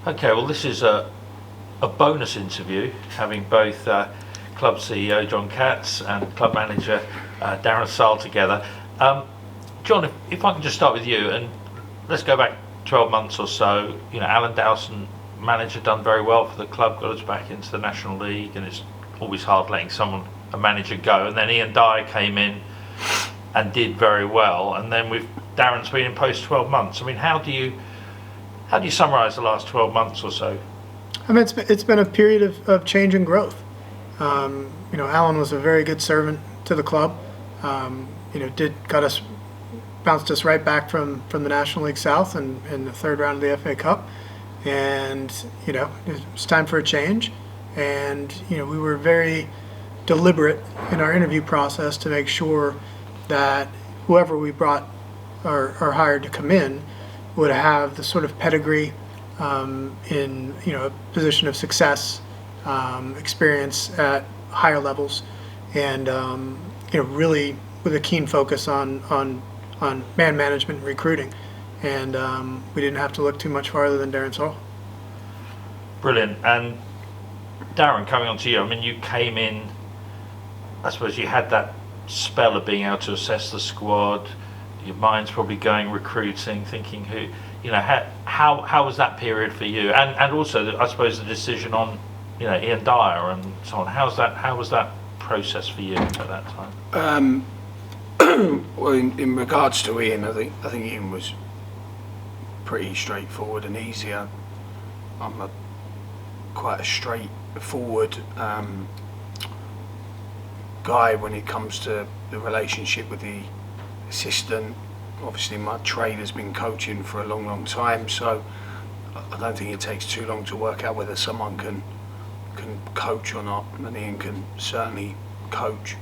Okay, well, this is a bonus interview, having both club CEO John Katz and club manager Darren Sarll together. John, if I can just start with you, and let's go back 12 months or so. You know, Alan Dowson, manager, done very well for the club, got us back into the National League, and it's always hard letting a manager go. And then Ian Dyer came in and did very well, and then with Darren's been in post 12 months. I mean, how do you summarise the last 12 months or so? I mean, it's been a period of change and growth. Alan was a very good servant to the club. Bounced us right back from the National League South and in the third round of the FA Cup, and it was time for a change. And we were very deliberate in our interview process to make sure that whoever we brought or hired to come in would have the sort of pedigree in a position of success, experience at higher levels, and really with a keen focus on man management and recruiting. And we didn't have to look too much farther than Darren Sarll. Brilliant. And Darren, coming on to you, I mean, you came in, I suppose you had that spell of being able to assess the squad. Your mind's probably going recruiting, thinking how was that period for you? And also, I suppose, the decision on Ian Dyer and so on. How was that process for you at that time? Well, in regards to Ian, I think Ian was pretty straightforward and easy. I'm quite a straightforward guy when it comes to the relationship with the assistant. Obviously, my trade has been coaching for a long time, so I don't think it takes too long to work out whether someone can coach or not, and Ian can certainly coach.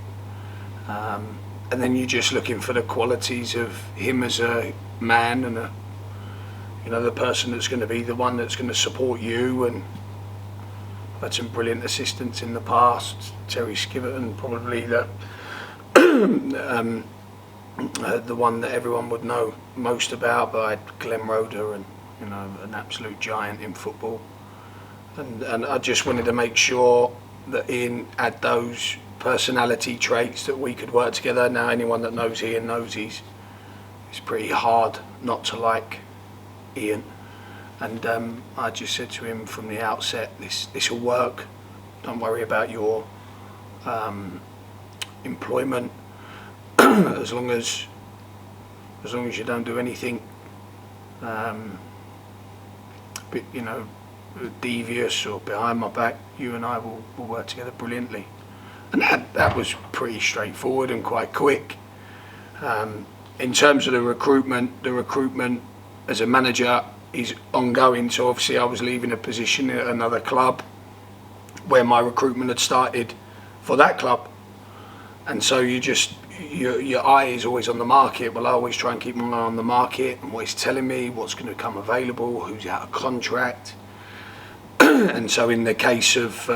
And then you're just looking for the qualities of him as a man and the person that's going to be the one that's going to support you. And I've had some brilliant assistants in the past. Terry Skiverton, probably the one that everyone would know most about, but I had Glenn Roeder, and an absolute giant in football. And I just wanted to make sure that Ian had those personality traits that we could work together. Now, anyone that knows Ian knows it's pretty hard not to like Ian. And I just said to him from the outset, this will work. Don't worry about your employment. as long as you don't do anything devious or behind my back, you and I will work together brilliantly. And that was pretty straightforward and quite quick. In terms of the recruitment as a manager is ongoing. So obviously I was leaving a position at another club where my recruitment had started for that club. And so your eye is always on the market. Well, I always try and keep my eye on the market and what it's telling me, what's going to come available, who's out of contract. And so in the case of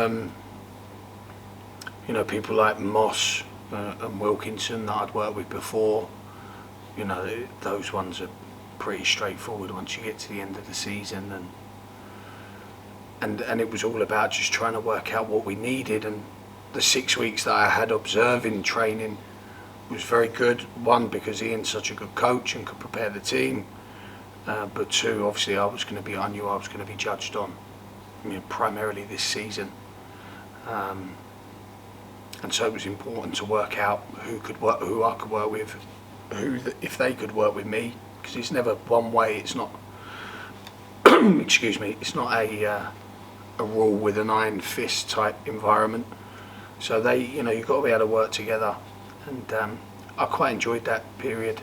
people like Moss and Wilkinson that I'd worked with before, those ones are pretty straightforward once you get to the end of the season, and it was all about just trying to work out what we needed. And the 6 weeks that I had observing training was very good. One, because Ian's such a good coach and could prepare the team, but two, obviously I knew I was going to be judged on, primarily this season. And so it was important to work out who I could work with, if they could work with me, because it's never one way. It's not, excuse me, it's not a rule with an iron fist type environment. So you've got to be able to work together, and I quite enjoyed that period.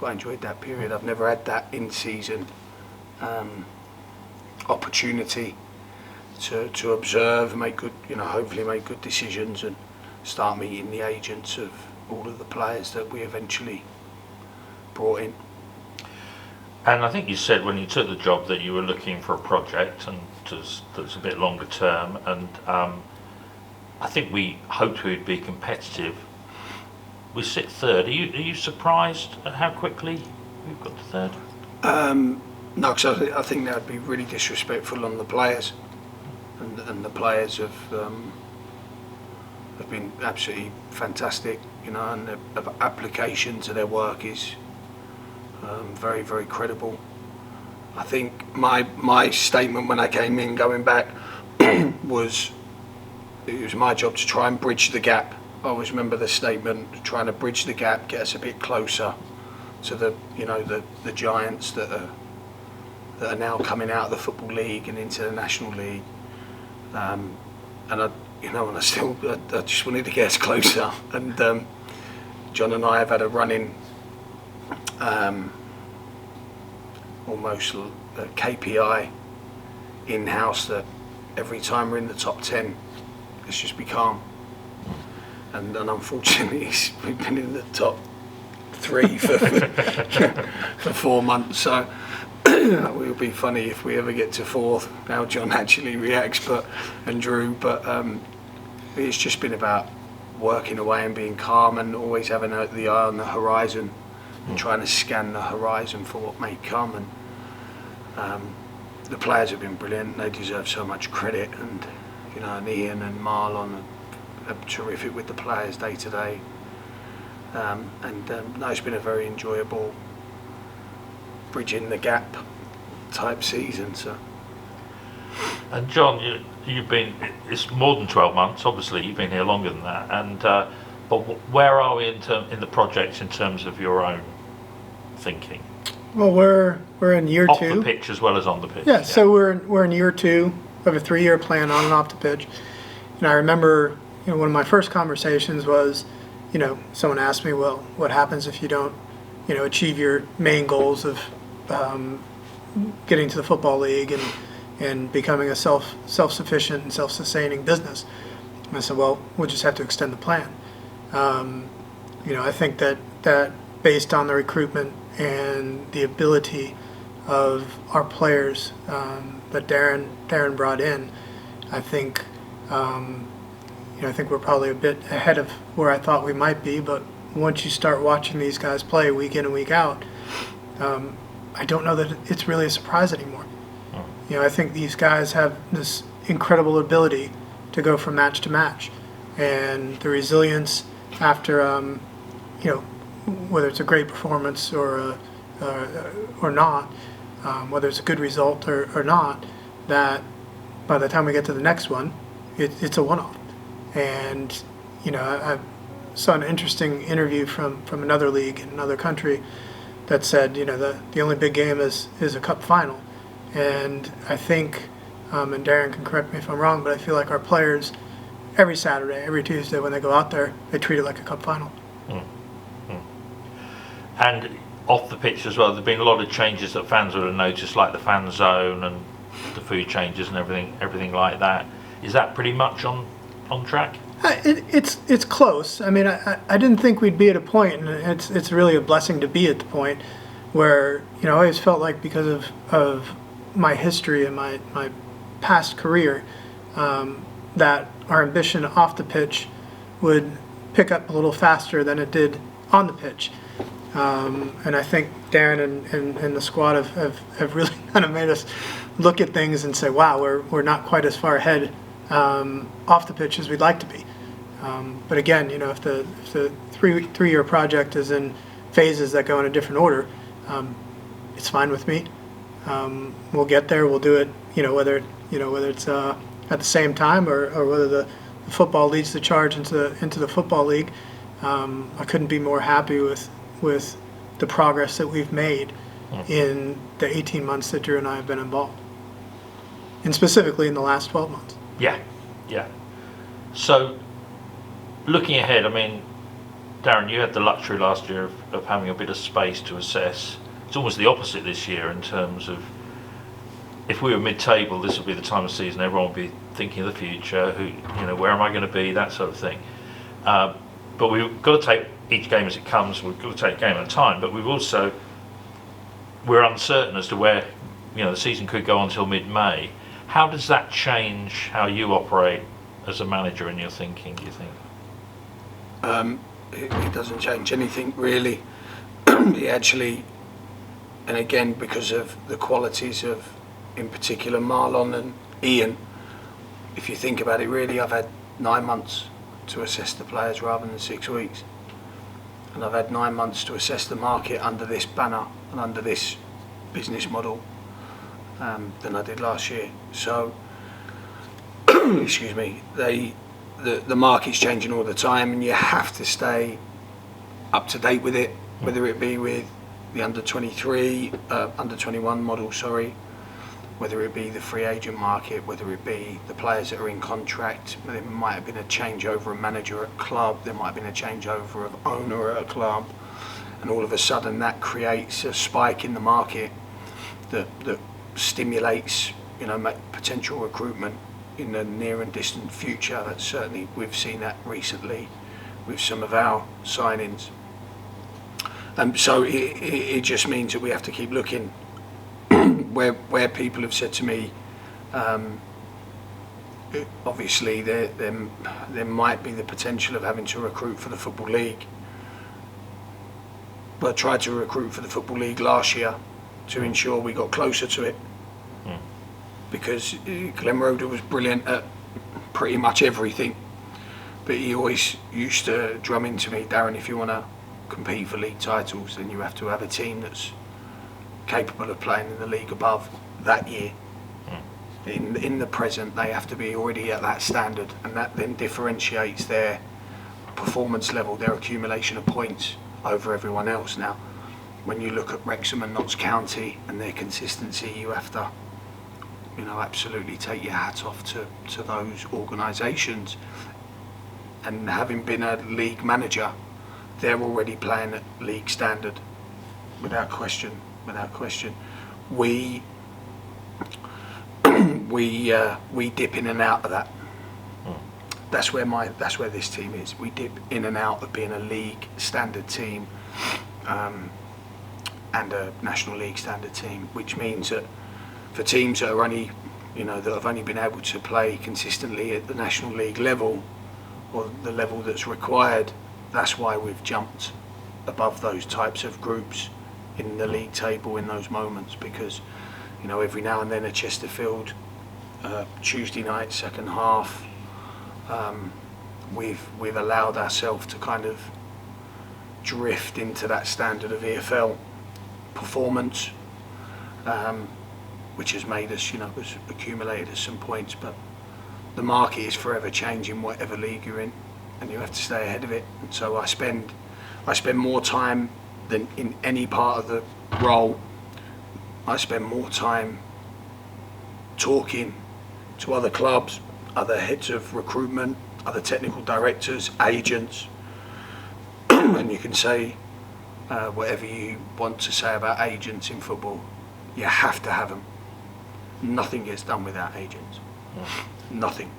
I've never had that in-season opportunity to observe, hopefully make good decisions, and start meeting the agents of all of the players that we eventually brought in. And I think you said when you took the job that you were looking for a project and that's a bit longer term, and I think we hoped we'd be competitive. We sit third. Are you surprised at how quickly we've got to third? No, because I think that would be really disrespectful on the players, and the players have been absolutely fantastic, you know, and the application to their work is very, very credible. I think my statement when I came in, going back, was it was my job to try and bridge the gap. I always remember the statement, trying to bridge the gap, get us a bit closer to the giants that are now coming out of the Football League and into the National League. And I just wanted to get us closer. And John and I have had a running almost a KPI in-house that every time we're in the top 10, let's just be calm. And unfortunately, we've been in the top 3 for 4 months. So it would be funny if we ever get to 4th, how John actually reacts, and Drew. But it's just been about working away and being calm and always having the eye on the horizon and trying to scan the horizon for what may come. And the players have been brilliant. They deserve so much credit, and and Ian and Marlon are terrific with the players day to day. No, it's been a very enjoyable bridging the gap type season. So. And John, you've been, it's more than 12 months, obviously you've been here longer than that, and but where are we in the project in terms of your own thinking? Well, we're in year off 2. Off the pitch as well as on the pitch. Yeah, so we're in year 2 of a 3-year plan on and off the pitch. And I remember, one of my first conversations was, someone asked me, well, what happens if you don't, achieve your main goals of getting to the Football League and becoming a self-sufficient and self-sustaining business? And I said, well, we'll just have to extend the plan. I think that based on the recruitment and the ability of our players that Darren brought in, I think I think we're probably a bit ahead of where I thought we might be. But once you start watching these guys play week in and week out, I don't know that it's really a surprise anymore. I think these guys have this incredible ability to go from match to match, and the resilience after whether it's a great performance or not, whether it's a good result or not, that by the time we get to the next one, it's a one-off. And I saw an interesting interview from another league in another country that said the only big game is a cup final. And I think, and Darren can correct me if I'm wrong, but I feel like our players every Saturday, every Tuesday when they go out there, they treat it like a cup final. And off the pitch as well, there's been a lot of changes that fans would have noticed, like the fan zone and the food changes and everything like that. Is that pretty much on track? It's close. I mean, I didn't think we'd be at a point, and it's really a blessing to be at the point where I always felt like because of my history and my past career, that our ambition off the pitch would pick up a little faster than it did on the pitch. And I think Darren and the squad have really kind of made us look at things and say, wow, we're not quite as far ahead off the pitch as we'd like to be. But again, if the three-year project is in phases that go in a different order, it's fine with me. We'll get there. We'll do it. Whether it's at the same time or whether the football leads the charge into the Football League. I couldn't be more happy with the progress that we've made in the 18 months that Drew and I have been involved, and specifically in the last 12 months. Yeah. So, looking ahead, I mean, Darren, you had the luxury last year of having a bit of space to assess. It's almost the opposite this year in terms of, if we were mid-table, this would be the time of season everyone would be thinking of the future, where am I going to be, that sort of thing. But we've got to take each game as it comes. We've got to take a game at a time. But we're uncertain as to where the season could go until mid-May. How does that change how you operate as a manager in your thinking, do you think? It doesn't change anything really. It actually and again, because of the qualities of, in particular, Marlon and Ian, if you think about it, really, I've had 9 months to assess the players rather than 6 weeks. And I've had 9 months to assess the market under this banner and under this business model than I did last year. So, excuse me, the market's changing all the time, and you have to stay up to date with it, whether it be with the under 21 model, whether it be the free agent market, whether it be the players that are in contract. There might have been a changeover of manager at club, there might have been a changeover of owner at a club, and all of a sudden that creates a spike in the market that stimulates, potential recruitment in the near and distant future. That's certainly, we've seen that recently with some of our signings. So it just means that we have to keep looking. Where people have said to me, obviously there might be the potential of having to recruit for the Football League. But I tried to recruit for the Football League last year to ensure we got closer to it. Because Glenn Roeder was brilliant at pretty much everything. But he always used to drum into me, Darren, if you want to compete for league titles, then you have to have a team that's capable of playing in the league above that year. In the present, they have to be already at that standard, and that then differentiates their performance level, their accumulation of points over everyone else. Now, when you look at Wrexham and Notts County and their consistency, you have to, absolutely take your hat off to those organisations. And having been a league manager, they're already playing at league standard, without question. We dip in and out of that. That's where this team is. We dip in and out of being a league standard team and a National League standard team, which means that for teams that are only, that have only been able to play consistently at the National League level, or the level that's required, that's why we've jumped above those types of groups in the league table in those moments. Because every now and then a Chesterfield Tuesday night second half, we've allowed ourselves to kind of drift into that standard of EFL performance, which has made us, has accumulated us some points. But the market is forever changing, whatever league you're in, and you have to stay ahead of it. And so I spend more time than in any part of the role. I spend more time talking to other clubs, other heads of recruitment, other technical directors, agents, and you can say whatever you want to say about agents in football. You have to have them. Nothing gets done without agents. Nothing.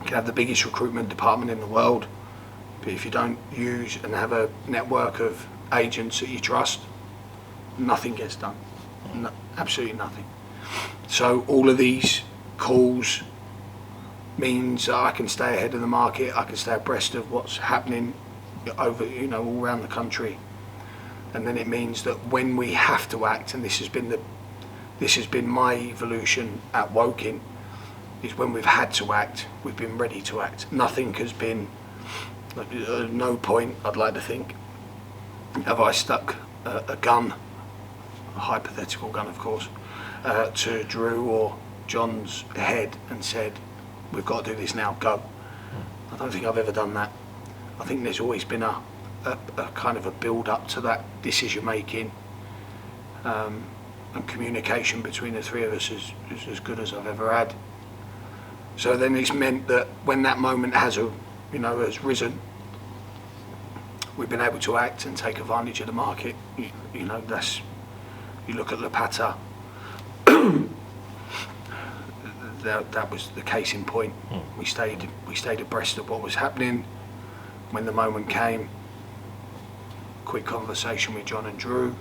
You can have the biggest recruitment department in the world, but if you don't use and have a network of agents that you trust, nothing gets done. No, absolutely nothing. So all of these calls means that I can stay ahead of the market. I can stay abreast of what's happening over, all around the country. And then it means that when we have to act, and this has been my evolution at Woking, is when we've had to act, we've been ready to act. Nothing has been, at no point, I'd like to think, have I stuck a gun, a hypothetical gun of course, to Drew or John's head and said, we've got to do this now, go. I don't think I've ever done that. I think there's always been a kind of a build up to that decision making, and communication between the three of us is as good as I've ever had. So then it's meant that when that moment has risen, we've been able to act and take advantage of the market. You look at Lapata. That was the case in point. We stayed abreast of what was happening. When the moment came, quick conversation with John and Drew,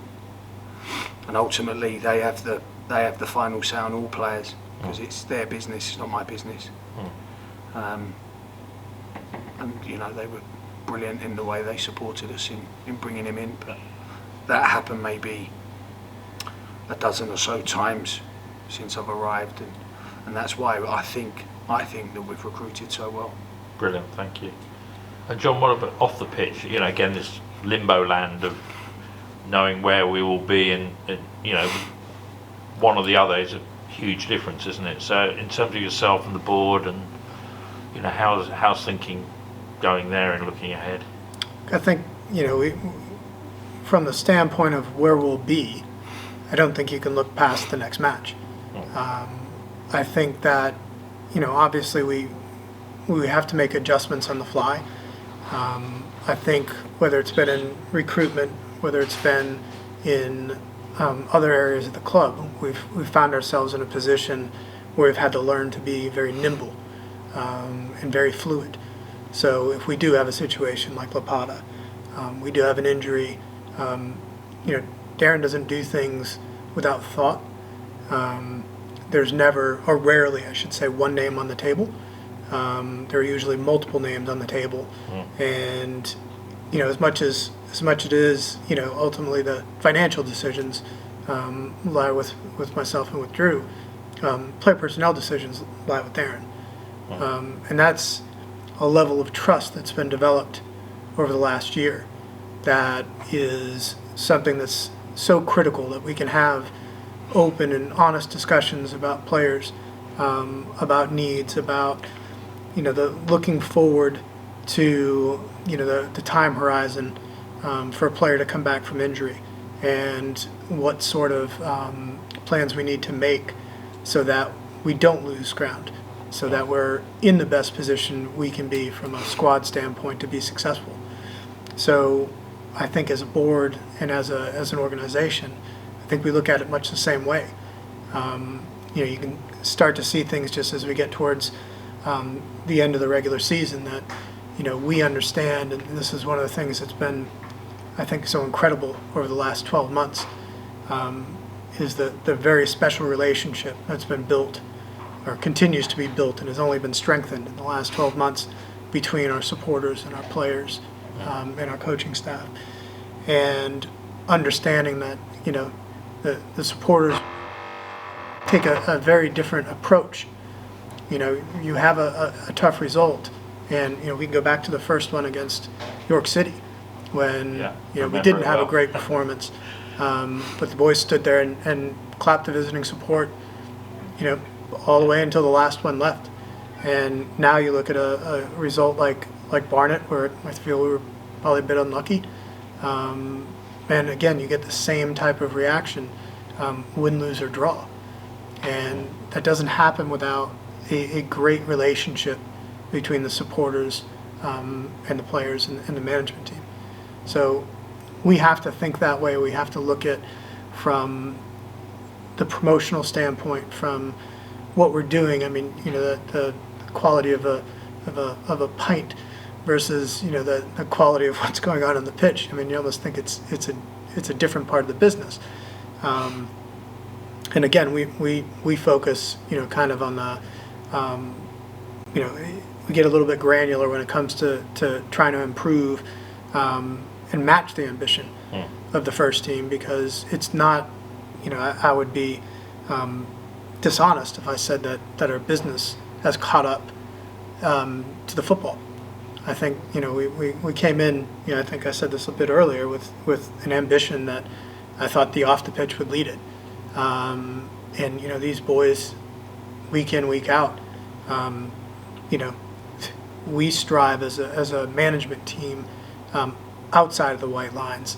and ultimately they have the final say on all players, because it's their business, it's not my business. And they were brilliant in the way they supported us in bringing him in. But that happened maybe a dozen or so times since I've arrived, and that's why I think that we've recruited so well. Brilliant, thank you. And John, what about off the pitch? You know, again, this limbo land of knowing where we will be, and you know, one or the other is a huge difference, isn't it? So in terms of yourself and the board, and you know, how's thinking going there and looking ahead? I think, you know, from the standpoint of where we'll be, I don't think you can look past the next match. I think that, you know, obviously we have to make adjustments on the fly. I think whether it's been in recruitment, whether it's been in other areas of the club, we've found ourselves in a position where we've had to learn to be very nimble and very fluid. So if we do have a situation like Lapata, we do have an injury, you know, Darren doesn't do things without thought. There's never, or rarely I should say, one name on the table. There are usually multiple names on the table, and you know, as much it is, you know, ultimately the financial decisions lie with myself and with Drew. Player personnel decisions lie with Darren, and that's a level of trust that's been developed over the last year. That is something that's so critical, that we can have open and honest discussions about players, about needs, about, you know, the looking forward to, you know, the time horizon for a player to come back from injury, and what sort of plans we need to make so that we don't lose ground, so that we're in the best position we can be from a squad standpoint to be successful. So I think as a board and as an organization, I think we look at it much the same way. You know, you can start to see things just as we get towards the end of the regular season, that, you know, we understand, and this is one of the things that's been, I think, so incredible over the last 12 months, is the very special relationship that's been built, or continues to be built, and has only been strengthened in the last 12 months between our supporters and our players, and our coaching staff. And understanding that, you know, the supporters take a very different approach. You know, you have a tough result, and, you know, we can go back to the first one against York City, when, you know, we didn't have a great performance, but the boys stood there and clapped the visiting support, you know, all the way until the last one left. And now you look at a result like Barnet, where I feel we were probably a bit unlucky, and again, you get the same type of reaction, win, lose, or draw, and that doesn't happen without a great relationship between the supporters and the players and the management team. So we have to think that way. We have to look at, from the promotional standpoint, from what we're doing. I mean, you know, the quality of a pint versus, you know, the quality of what's going on the pitch. I mean, you almost think it's a different part of the business. And again, we focus, you know, kind of on the, you know, we get a little bit granular when it comes to trying to improve and match the ambition of the first team, because it's not, you know, I would be dishonest if I said that our business has caught up to the football. I think, you know, we came in, you know, I think I said this a bit earlier, with an ambition that I thought the off the pitch would lead it. And, you know, these boys, week in, week out, you know, we strive as a management team outside of the white lines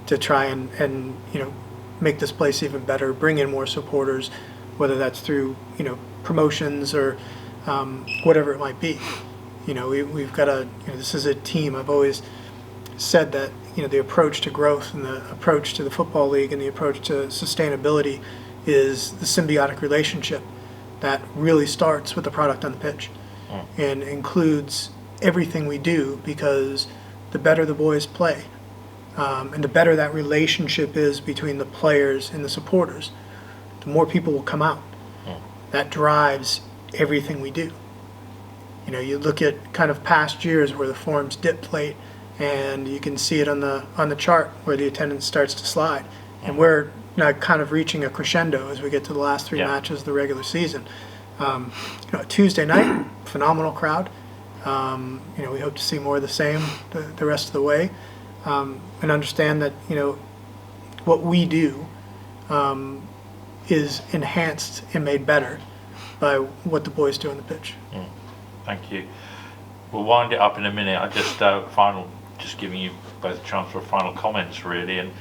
to try and you know, make this place even better, bring in more supporters, whether that's through, you know, promotions or whatever it might be. You know, we've got you know, this is a team. I've always said that, you know, the approach to growth and the approach to the football league and the approach to sustainability is the symbiotic relationship that really starts with the product on the pitch and includes everything we do, because the better the boys play, and the better that relationship is between the players and the supporters, the more people will come out. That drives everything we do. You know, you look at kind of past years where the forms dipped late, and you can see it on the chart where the attendance starts to slide, and we're kind of reaching a crescendo as we get to the last three matches of the regular season. Tuesday night, phenomenal crowd. We hope to see more of the same the rest of the way, and understand that what we do is enhanced and made better by what the boys do on the pitch. Thank you. We'll wind it up in a minute. I just giving you both a chance for final comments, really, and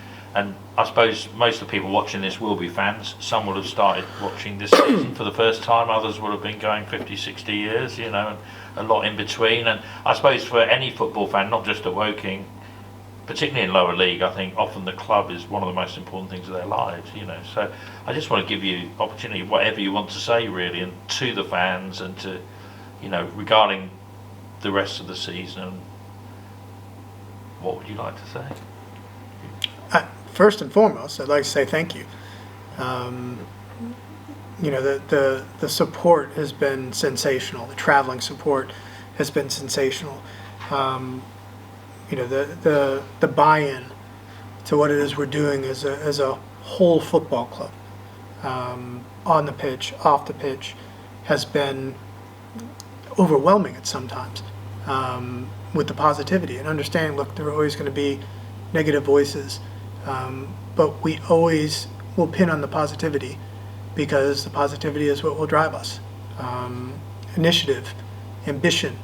I suppose most of the people watching this will be fans. Some will have started watching this season for the first time, others will have been going 50, 60 years, and a lot in between. And I suppose for any football fan, not just at Woking, particularly in lower league, I think often the club is one of the most important things of their lives, So I just want to give you opportunity, whatever you want to say, really, and to the fans and to, regarding the rest of the season. What would you like to say? First and foremost, I'd like to say thank you. The support has been sensational. The traveling support has been sensational. The buy-in to what it is we're doing as a whole football club, on the pitch, off the pitch, has been overwhelming at sometimes, with the positivity and understanding. Look, there are always going to be negative voices, but we always will pin on the positivity, because the positivity is what will drive us. Initiative, ambition,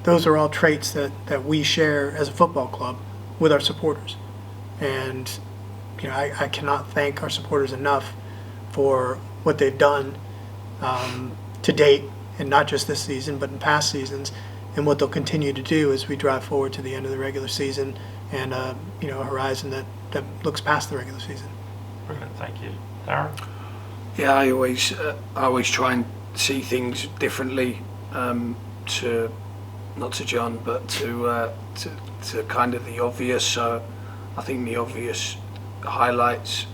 those are all traits that we share as a football club with our supporters. And I cannot thank our supporters enough for what they've done to date, and not just this season, but in past seasons, and what they'll continue to do as we drive forward to the end of the regular season and a horizon that looks past the regular season. Brilliant, thank you. Darren? Yeah, I always try and see things differently, to not to John, but to kind of the obvious. So I think the obvious highlights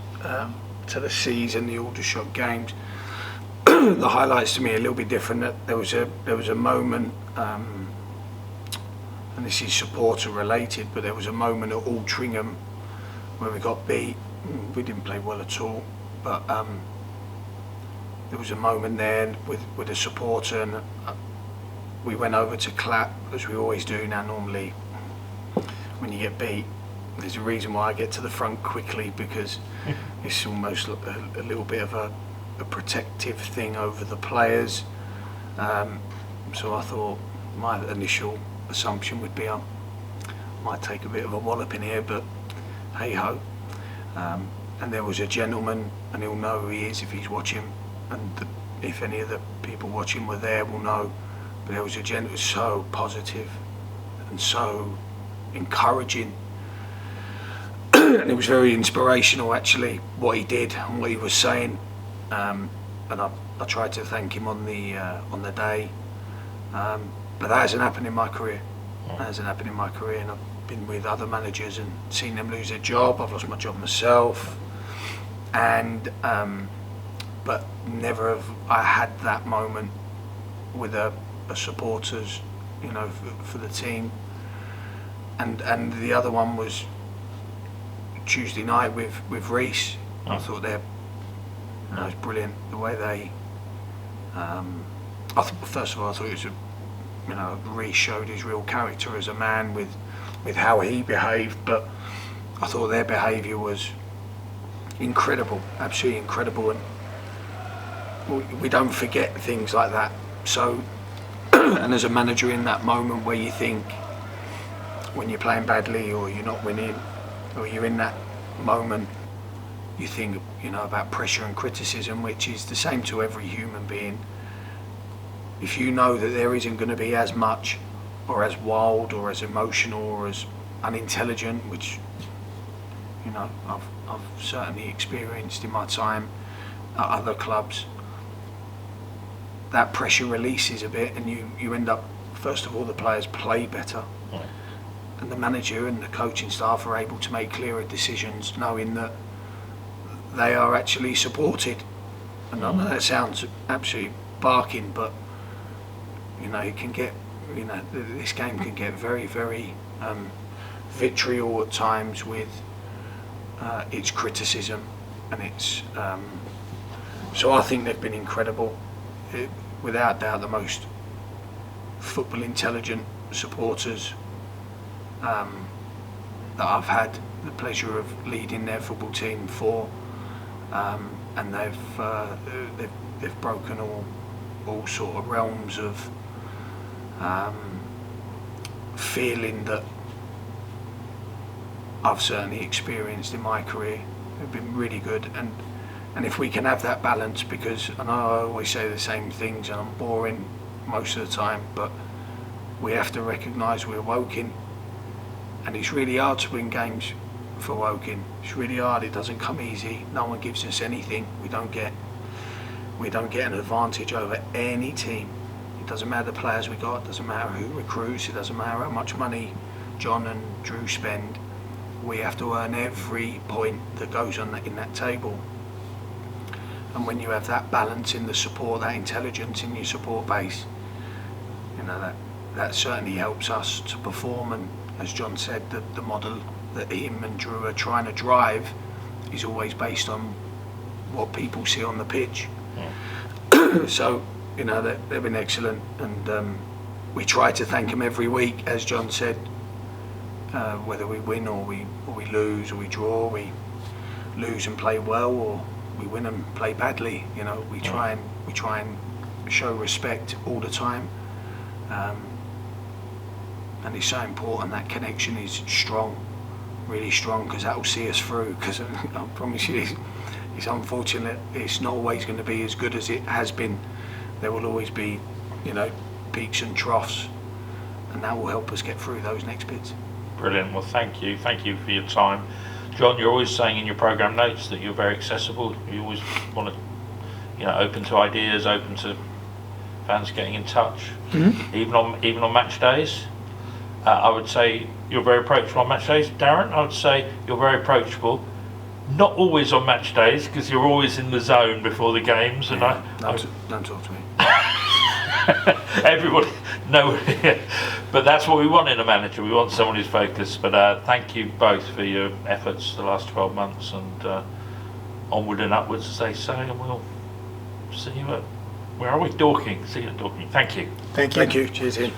to the season, the Aldershot games, the highlights to me are a little bit different. That there was a moment, and this is supporter related, but there was a moment at Altrincham where we got beat. We didn't play well at all, but there was a moment there with a supporter, and we went over to clap, as we always do now. Normally when you get beat, there's a reason why I get to the front quickly, because it's almost a little bit of a protective thing over the players. So I thought my initial assumption would be I might take a bit of a wallop in here, but hey ho. And there was a gentleman, and he'll know who he is if he's watching, and if any of the people watching were there will know, but there was a gentleman so positive and so encouraging, and it was very inspirational actually, what he did and what he was saying. And I tried to thank him on the day, but that hasn't happened in my career. That hasn't happened in my career, and I've been with other managers and seen them lose their job. I've lost my job myself, and but never have I had that moment with a supporters, for the team. And the other one was Tuesday night with Reece. I thought it was brilliant the way they. First of all, I thought it was Reece showed his real character as a man with how he behaved, but I thought their behaviour was incredible, absolutely incredible, and we don't forget things like that. So, and as a manager in that moment where you think, when you're playing badly or you're not winning, or you're in that moment, you think about pressure and criticism, which is the same to every human being. If you know that there isn't going to be as much or as wild or as emotional or as unintelligent, which I've certainly experienced in my time at other clubs, that pressure releases a bit, and you end up, first of all, the players play better, and the manager and the coaching staff are able to make clearer decisions, knowing that they are actually supported. And I know that sounds absolutely barking, but it can get, this game can get very, very vitriol at times with it's criticism, and it's so I think they've been incredible. Without doubt, the most football intelligent supporters that I've had the pleasure of leading their football team for, and they've broken all sort of realms of feeling that I've certainly experienced in my career. They've been really good, and if we can have that balance, because I know I always say the same things and I'm boring most of the time, but we have to recognise we're Woking, and it's really hard to win games for Woking. It's really hard. It doesn't come easy. No one gives us anything. We don't get an advantage over any team. It doesn't matter the players we got. It doesn't matter who recruits. It doesn't matter how much money John and Drew spend. We have to earn every point that goes on in that table. And when you have that balance in the support, that intelligence in your support base, you know, that certainly helps us to perform. And as John said, the model that him and Drew are trying to drive is always based on what people see on the pitch. Yeah. So, you know, they've been excellent, and we try to thank them every week, as John said. Whether we win or we lose or we draw, we lose and play well, or we win and play badly. You know, we try and show respect all the time, and it's so important that connection is strong, really strong, because that will see us through. Because I promise you, it's unfortunate. It's not always going to be as good as it has been. There will always be, you know, peaks and troughs, and that will help us get through those next bits. Brilliant. Well, thank you for your time. John, you're always saying in your programme notes that you're very accessible. You always want to, you know, open to ideas, open to fans getting in touch, even on match days. I would say you're very approachable on match days. Darren, I would say you're very approachable. Not always on match days, because you're always in the zone before the games. And Don't talk to me. Everybody, no, but that's what we want in a manager. We want someone who's focused. But thank you both for your efforts the last 12 months, and onward and upwards, as they say. And we'll see you at, where are we? Dorking. See you at Dorking. Thank you. Thank you. Thank you. Cheers, Ian.